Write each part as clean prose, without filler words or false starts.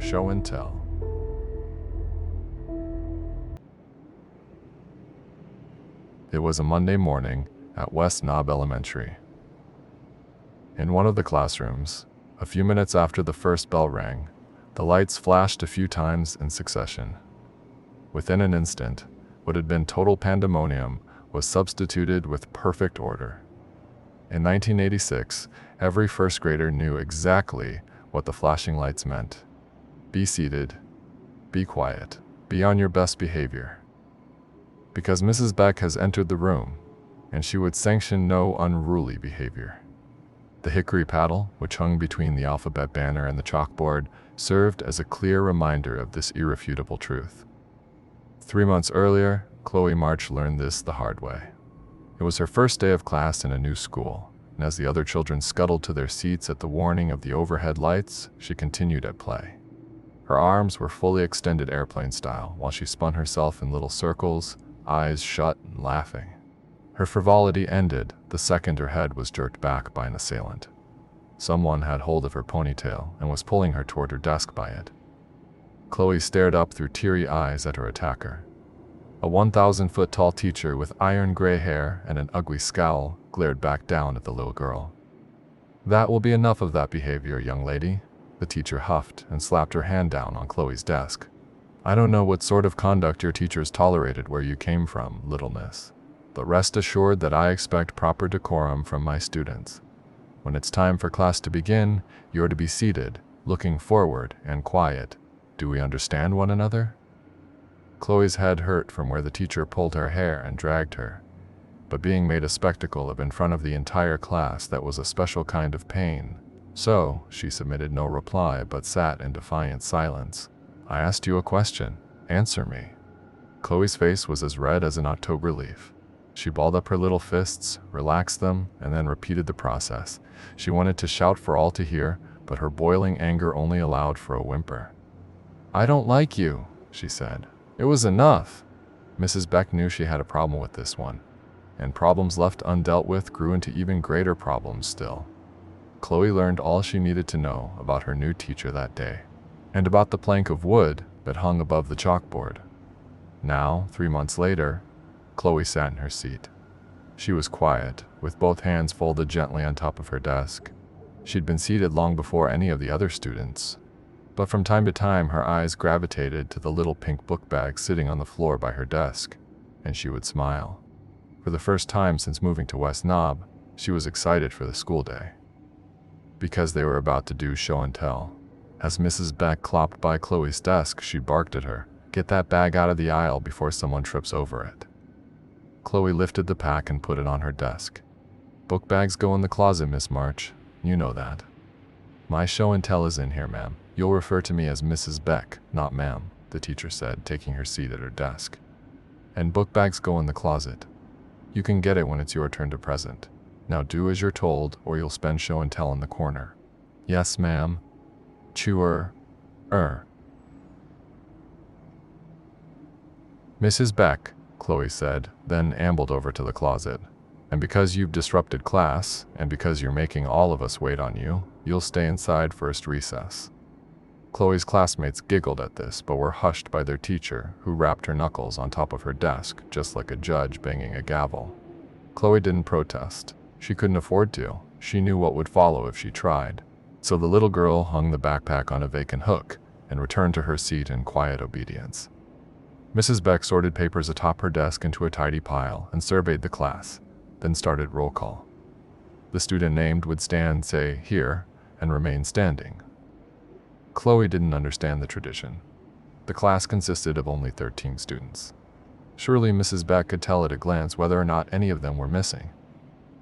Show and Tell. It was a Monday morning at West Knob Elementary. In one of the classrooms, a few minutes after the first bell rang, the lights flashed a few times in succession. Within an instant, what had been total pandemonium was substituted with perfect order. In 1986, every first grader knew exactly what the flashing lights meant. Be seated, be quiet, be on your best behavior. Because Mrs. Beck has entered the room, and she would sanction no unruly behavior. The hickory paddle, which hung between the alphabet banner and the chalkboard, served as a clear reminder of this irrefutable truth. 3 months earlier, Chloe March learned this the hard way. It was her first day of class in a new school, and as the other children scuttled to their seats at the warning of the overhead lights, she continued at play. Her arms were fully extended airplane style, while she spun herself in little circles, eyes shut and laughing. Her frivolity ended the second her head was jerked back by an assailant. Someone had hold of her ponytail and was pulling her toward her desk by it. Chloe stared up through teary eyes at her attacker. A 1,000-foot-tall teacher with iron gray hair and an ugly scowl glared back down at the little girl. "That will be enough of that behavior, young lady," the teacher huffed and slapped her hand down on Chloe's desk. "I don't know what sort of conduct your teachers tolerated where you came from, little miss, but rest assured that I expect proper decorum from my students. When it's time for class to begin, you're to be seated, looking forward, and quiet. Do we understand one another?" Chloe's head hurt from where the teacher pulled her hair and dragged her, but being made a spectacle of in front of the entire class, that was a special kind of pain. So, she submitted no reply but sat in defiant silence. "I asked you a question. Answer me." Chloe's face was as red as an October leaf. She balled up her little fists, relaxed them, and then repeated the process. She wanted to shout for all to hear, but her boiling anger only allowed for a whimper. "I don't like you," she said. "It was enough." Mrs. Beck knew she had a problem with this one, and problems left undealt with grew into even greater problems still. Chloe learned all she needed to know about her new teacher that day, and about the plank of wood that hung above the chalkboard. Now, 3 months later, Chloe sat in her seat. She was quiet, with both hands folded gently on top of her desk. She'd been seated long before any of the other students, but from time to time her eyes gravitated to the little pink book bag sitting on the floor by her desk, and she would smile. For the first time since moving to West Knob, she was excited for the school day, because they were about to do show and tell. As Mrs. Beck clopped by Chloe's desk, she barked at her, "Get that bag out of the aisle before someone trips over it." Chloe lifted the pack and put it on her desk. "Book bags go in the closet, Miss March. You know that." "My show and tell is in here, ma'am. You'll refer to me as Mrs. Beck, not ma'am," the teacher said, taking her seat at her desk. "And book bags go in the closet. You can get it when it's your turn to present. Now do as you're told, or you'll spend show and tell in the corner." "Yes, ma'am." "Chewer. "Mrs. Beck," Chloe said, then ambled over to the closet. "And because you've disrupted class, and because you're making all of us wait on you, you'll stay inside first recess." Chloe's classmates giggled at this, but were hushed by their teacher, who rapped her knuckles on top of her desk, just like a judge banging a gavel. Chloe didn't protest. She couldn't afford to. She knew what would follow if she tried. So the little girl hung the backpack on a vacant hook and returned to her seat in quiet obedience. Mrs. Beck sorted papers atop her desk into a tidy pile and surveyed the class, then started roll call. The student named would stand, say, "Here," and remain standing. Chloe didn't understand the tradition. The class consisted of only 13 students. Surely Mrs. Beck could tell at a glance whether or not any of them were missing.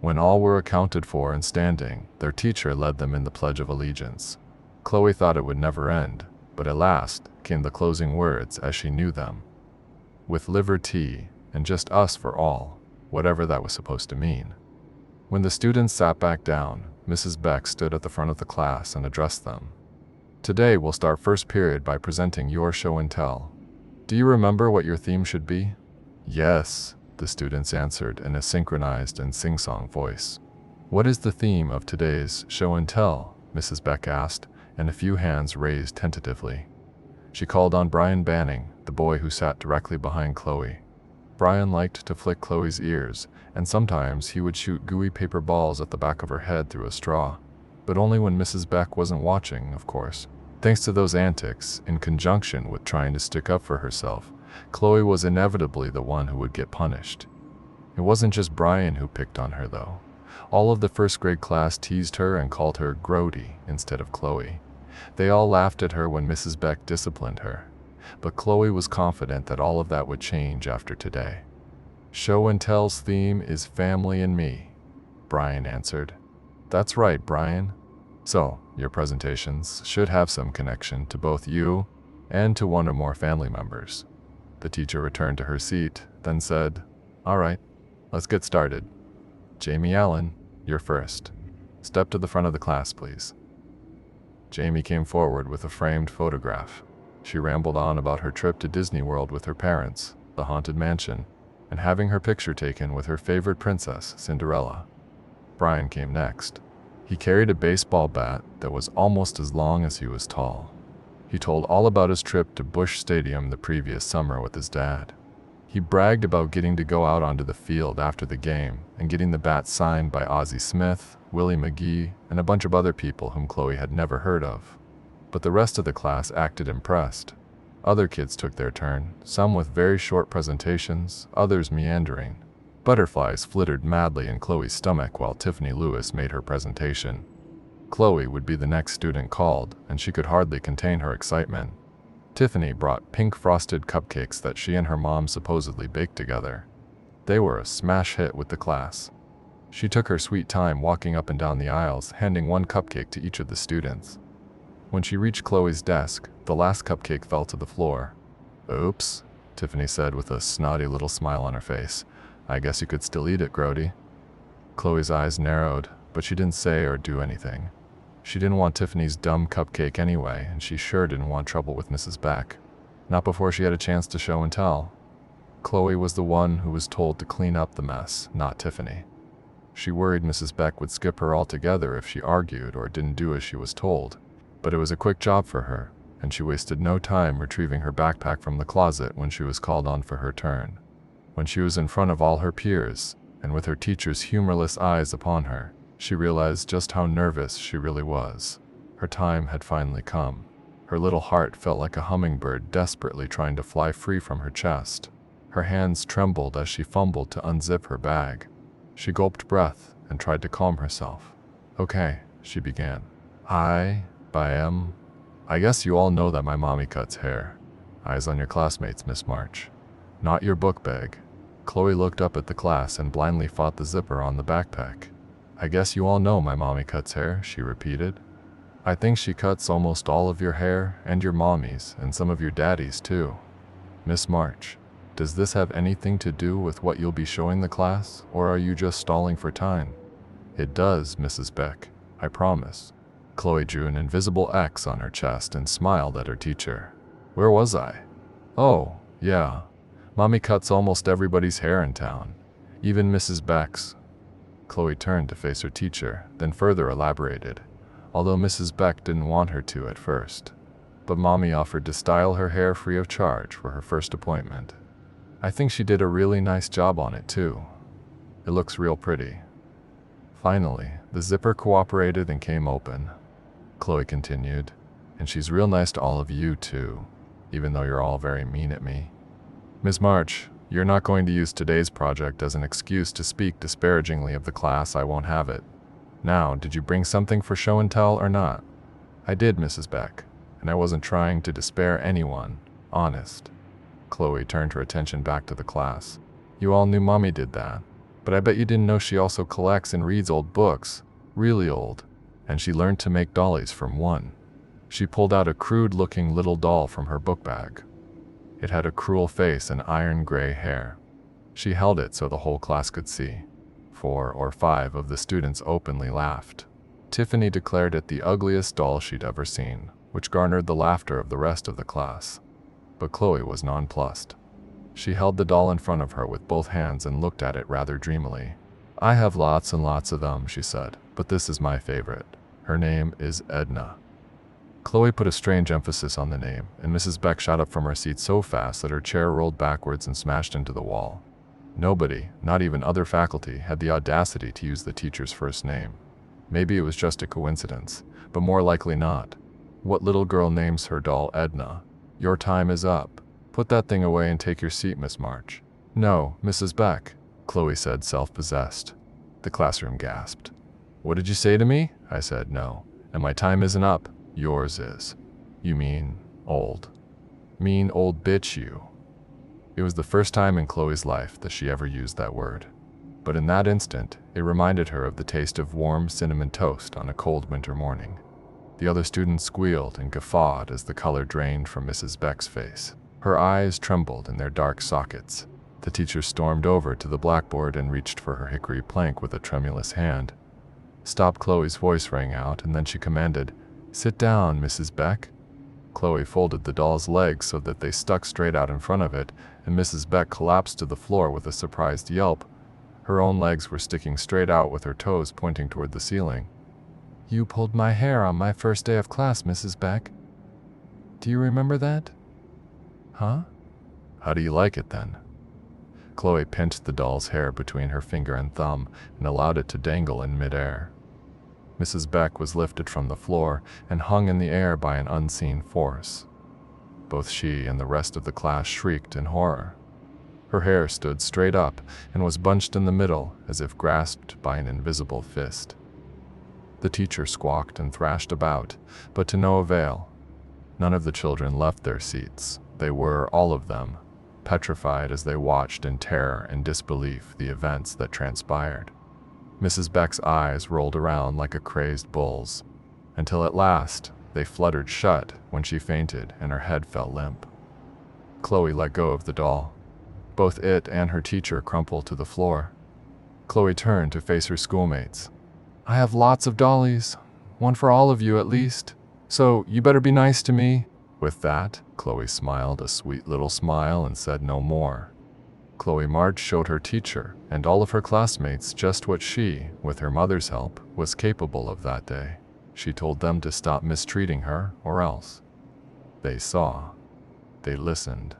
When all were accounted for and standing, their teacher led them in the Pledge of Allegiance. Chloe thought it would never end, but at last came the closing words as she knew them. "With liberty, and just us for all," whatever that was supposed to mean. When the students sat back down, Mrs. Beck stood at the front of the class and addressed them. "Today we'll start first period by presenting your show and tell. Do you remember what your theme should be?" "Yes," the students answered in a synchronized and sing-song voice. "What is the theme of today's show and tell?" Mrs. Beck asked, and a few hands raised tentatively. She called on Brian Banning, the boy who sat directly behind Chloe. Brian liked to flick Chloe's ears, and sometimes he would shoot gooey paper balls at the back of her head through a straw. But only when Mrs. Beck wasn't watching, of course. Thanks to those antics, in conjunction with trying to stick up for herself, Chloe was inevitably the one who would get punished. It wasn't just Brian who picked on her, though. All of the first grade class teased her and called her Grody instead of Chloe. They all laughed at her when Mrs. Beck disciplined her. But Chloe was confident that all of that would change after today. "Show and Tell's theme is family and me," Brian answered. "That's right, Brian. So, your presentations should have some connection to both you and to one or more family members." The teacher returned to her seat, then said, "All right, let's get started. Jamie Allen, you're first. Step to the front of the class, please." Jamie came forward with a framed photograph. She rambled on about her trip to Disney World with her parents, the Haunted Mansion, and having her picture taken with her favorite princess, Cinderella. Brian came next. He carried a baseball bat that was almost as long as he was tall. He told all about his trip to Busch Stadium the previous summer with his dad. He bragged about getting to go out onto the field after the game and getting the bat signed by Ozzie Smith, Willie McGee, and a bunch of other people whom Chloe had never heard of. But the rest of the class acted impressed. Other kids took their turn, some with very short presentations, others meandering. Butterflies flittered madly in Chloe's stomach while Tiffany Lewis made her presentation. Chloe would be the next student called, and she could hardly contain her excitement. Tiffany brought pink frosted cupcakes that she and her mom supposedly baked together. They were a smash hit with the class. She took her sweet time walking up and down the aisles, handing one cupcake to each of the students. When she reached Chloe's desk, the last cupcake fell to the floor. "Oops," Tiffany said with a snotty little smile on her face. "I guess you could still eat it, Grody." Chloe's eyes narrowed, but she didn't say or do anything. She didn't want Tiffany's dumb cupcake anyway, and she sure didn't want trouble with Mrs. Beck. Not before she had a chance to show and tell. Chloe was the one who was told to clean up the mess, not Tiffany. She worried Mrs. Beck would skip her altogether if she argued or didn't do as she was told. But it was a quick job for her, and she wasted no time retrieving her backpack from the closet when she was called on for her turn. When she was in front of all her peers, and with her teacher's humorless eyes upon her, she realized just how nervous she really was. Her time had finally come. Her little heart felt like a hummingbird desperately trying to fly free from her chest. Her hands trembled as she fumbled to unzip her bag. She gulped breath and tried to calm herself. "Okay," she began. I guess you all know that my mommy cuts hair. Eyes on your classmates, Miss March. Not your book bag." Chloe looked up at the class and blindly fought the zipper on the backpack. "I guess you all know my mommy cuts hair," she repeated. "I think she cuts almost all of your hair and your mommy's and some of your daddy's too. Miss March, does this have anything to do with what you'll be showing the class, or are you just stalling for time?" "It does, Mrs. Beck, I promise." Chloe drew an invisible X on her chest and smiled at her teacher. "Where was I? Oh, yeah. Mommy cuts almost everybody's hair in town, even Mrs. Beck's." Chloe turned to face her teacher, then further elaborated, although Mrs. Beck didn't want her to at first. But Mommy offered to style her hair free of charge for her first appointment. "I think she did a really nice job on it too. It looks real pretty." Finally, the zipper cooperated and came open. Chloe continued, "And she's real nice to all of you too, even though you're all very mean at me. Miss March, you're not going to use today's project as an excuse to speak disparagingly of the class. I won't have it. Now, did you bring something for show and tell or not?" "I did, Mrs. Beck, and I wasn't trying to despair anyone, honest." Chloe turned her attention back to the class. "You all knew Mommy did that, but I bet you didn't know she also collects and reads old books, really old, and she learned to make dollies from one." She pulled out a crude-looking little doll from her book bag. It had a cruel face and iron-gray hair. She held it so the whole class could see. 4 or 5 of the students openly laughed. Tiffany declared it the ugliest doll she'd ever seen, which garnered the laughter of the rest of the class. But Chloe was nonplussed. She held the doll in front of her with both hands and looked at it rather dreamily. "I have lots and lots of them," she said, "but this is my favorite. Her name is Edna." Chloe put a strange emphasis on the name, and Mrs. Beck shot up from her seat so fast that her chair rolled backwards and smashed into the wall. Nobody, not even other faculty, had the audacity to use the teacher's first name. Maybe it was just a coincidence, but more likely not. What little girl names her doll Edna? Your time is up. Put that thing away and take your seat, Miss March. No, Mrs. Beck, Chloe said, self-possessed. The classroom gasped. What did you say to me? I said no, and my time isn't up. Yours is. You mean old. Mean old bitch, you. It was the first time in Chloe's life that she ever used that word. But in that instant, it reminded her of the taste of warm cinnamon toast on a cold winter morning. The other students squealed and guffawed as the color drained from Mrs. Beck's face. Her eyes trembled in their dark sockets. The teacher stormed over to the blackboard and reached for her hickory plank with a tremulous hand. Stop, Chloe's voice rang out, and then she commanded, Sit down, Mrs. Beck. Chloe folded the doll's legs so that they stuck straight out in front of it, and Mrs. Beck collapsed to the floor with a surprised yelp. Her own legs were sticking straight out with her toes pointing toward the ceiling. You pulled my hair on my first day of class, Mrs. Beck. Do you remember that? Huh? How do you like it then? Chloe pinched the doll's hair between her finger and thumb and allowed it to dangle in midair. Mrs. Beck was lifted from the floor and hung in the air by an unseen force. Both she and the rest of the class shrieked in horror. Her hair stood straight up and was bunched in the middle as if grasped by an invisible fist. The teacher squawked and thrashed about, but to no avail. None of the children left their seats. They were, all of them, petrified as they watched in terror and disbelief the events that transpired. Mrs. Beck's eyes rolled around like a crazed bull's, until at last they fluttered shut when she fainted and her head fell limp. Chloe let go of the doll. Both it and her teacher crumpled to the floor. Chloe turned to face her schoolmates. I have lots of dollies, one for all of you at least, so you better be nice to me. With that, Chloe smiled a sweet little smile and said no more. Chloe March showed her teacher and all of her classmates just what she, with her mother's help, was capable of that day. She told them to stop mistreating her or else. They saw. They listened.